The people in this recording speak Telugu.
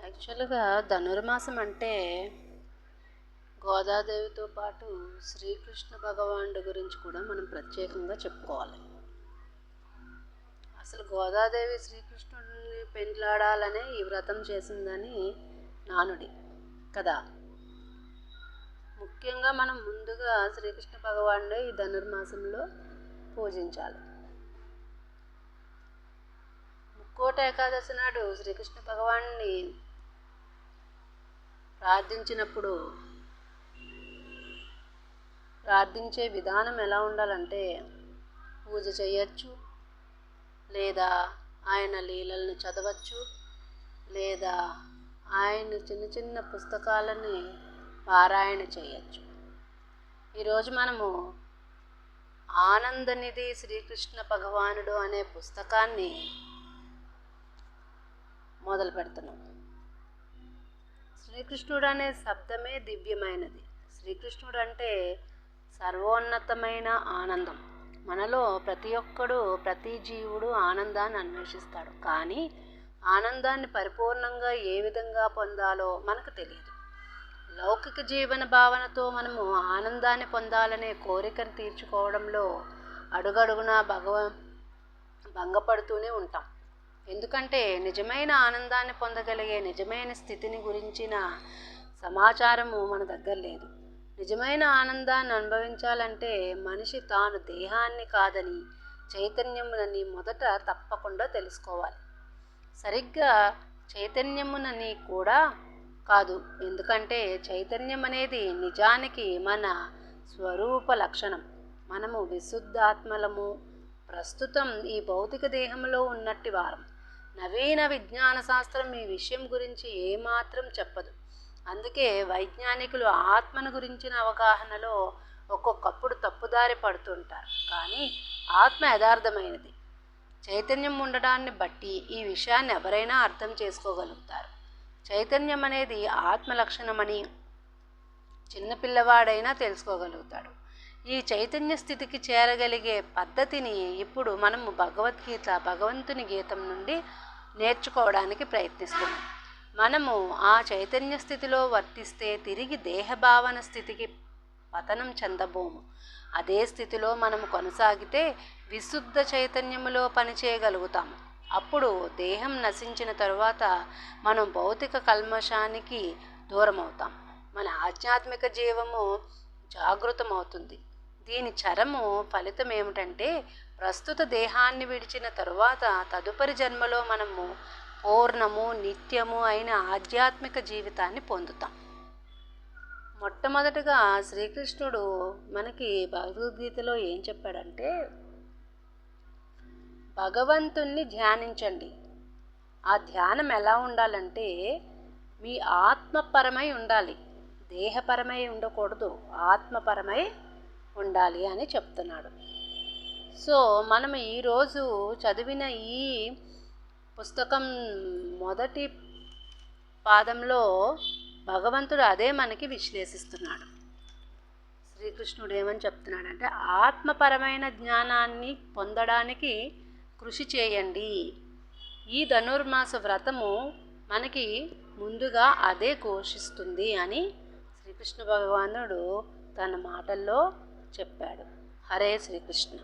యాక్చువల్గా ధనుర్మాసం అంటే గోదాదేవితో పాటు శ్రీకృష్ణ భగవానుడి గురించి కూడా మనం ప్రత్యేకంగా చెప్పుకోవాలి. అసలు గోదాదేవి శ్రీకృష్ణుడిని పెండ్లాడాలనే ఈ వ్రతం చేసిందని నానుడి కదా. ముఖ్యంగా మనం ముందుగా శ్రీకృష్ణ భగవానుడే ఈ ధనుర్మాసంలో పూజించాలి. ముక్కోట ఏకాదశి నాడు శ్రీకృష్ణ భగవాన్ని ప్రార్థించే విధానం ఎలా ఉండాలంటే, పూజ చేయొచ్చు, లేదా ఆయన లీలల్ని చదవచ్చు, లేదా ఆయన చిన్న చిన్న పుస్తకాలని పారాయణ చేయొచ్చు. ఈరోజు మనము ఆనందనిధి శ్రీకృష్ణ భగవానుడు అనే పుస్తకాన్ని మొదలు పెడుతున్నాం. శ్రీకృష్ణుడు అనే శబ్దమే దివ్యమైనది. శ్రీకృష్ణుడు అంటే సర్వోన్నతమైన ఆనందం. మనలో ప్రతి ఒక్కడు, ప్రతి జీవుడు ఆనందాన్ని అన్వేషిస్తాడు. కానీ ఆనందాన్ని పరిపూర్ణంగా ఏ విధంగా పొందాలో మనకు తెలియదు. లౌకిక జీవన భావనతో మనము ఆనందాన్ని పొందాలనే కోరికను తీర్చుకోవడంలో అడుగడుగునా భంగపడుతూనే ఉంటాం. ఎందుకంటే నిజమైన ఆనందాన్ని పొందగలిగే నిజమైన స్థితిని గురించిన సమాచారము మన దగ్గర లేదు. నిజమైన ఆనందాన్ని అనుభవించాలంటే మనిషి తాను దేహాన్ని కాదని, చైతన్యమునని మొదట తప్పకుండా తెలుసుకోవాలి. సరిగ్గా చైతన్యమునని కూడా కాదు, ఎందుకంటే చైతన్యం అనేది నిజానికి మన స్వరూప లక్షణం. మనము విశుద్ధాత్మలము. ప్రస్తుతం ఈ భౌతిక దేహంలో ఉన్నట్టి వారం. నవీన విజ్ఞాన శాస్త్రం ఈ విషయం గురించి ఏమాత్రం చెప్పదు. అందుకే వైజ్ఞానికులు ఆత్మను గురించిన అవగాహనలో ఒక్కొక్కప్పుడు తప్పుదారి పడుతుంటారు. కానీ ఆత్మ యథార్థమైనది. చైతన్యం ఉండడాన్ని బట్టి ఈ విషయాన్ని ఎవరైనా అర్థం చేసుకోగలుగుతారు. చైతన్యం అనేది ఆత్మ లక్షణమని చిన్నపిల్లవాడైనా తెలుసుకోగలుగుతాడు. ఈ చైతన్య స్థితికి చేరగలిగే పద్ధతిని ఇప్పుడు మనము భగవంతుని గీతం నుండి నేర్చుకోవడానికి ప్రయత్నిస్తున్నాం. మనము ఆ చైతన్య స్థితిలో వర్తిస్తే తిరిగి దేహభావన స్థితికి పతనం చెందబోము. అదే స్థితిలో మనము కొనసాగితే విశుద్ధ చైతన్యములో పనిచేయగలుగుతాము. అప్పుడు దేహం నశించిన తరువాత మనం భౌతిక కల్మషానికి దూరమవుతాం. మన ఆధ్యాత్మిక జీవము జాగృతమవుతుంది. దీని చరము ఫలితం ఏమిటంటే, ప్రస్తుత దేహాన్ని విడిచిన తరువాత తదుపరి జన్మలో మనము పూర్ణము, నిత్యము అయిన ఆధ్యాత్మిక జీవితాన్ని పొందుతాం. మొట్టమొదటగా శ్రీకృష్ణుడు మనకి భగవద్గీతలో ఏం చెప్పాడంటే, భగవంతుణ్ణి ధ్యానించండి. ఆ ధ్యానం ఎలా ఉండాలంటే, మీ ఆత్మపరమై ఉండాలి, దేహపరమై ఉండకూడదు, ఆత్మపరమై ఉండాలి అని చెప్తున్నాడు. సో మనం ఈరోజు చదివిన ఈ పుస్తకం మొదటి పాదంలో భగవంతుడు అదే మనకి విశ్లేషిస్తున్నాడు. శ్రీకృష్ణుడు ఏమని చెప్తున్నాడంటే, ఆత్మపరమైన జ్ఞానాన్ని పొందడానికి కృషి చేయండి. ఈ ధనుర్మాస వ్రతము మనకి ముందుగా అదే ఘోషిస్తుంది అని శ్రీకృష్ణ భగవానుడు తన మాటల్లో చెప్పాడు. హరే శ్రీకృష్ణ.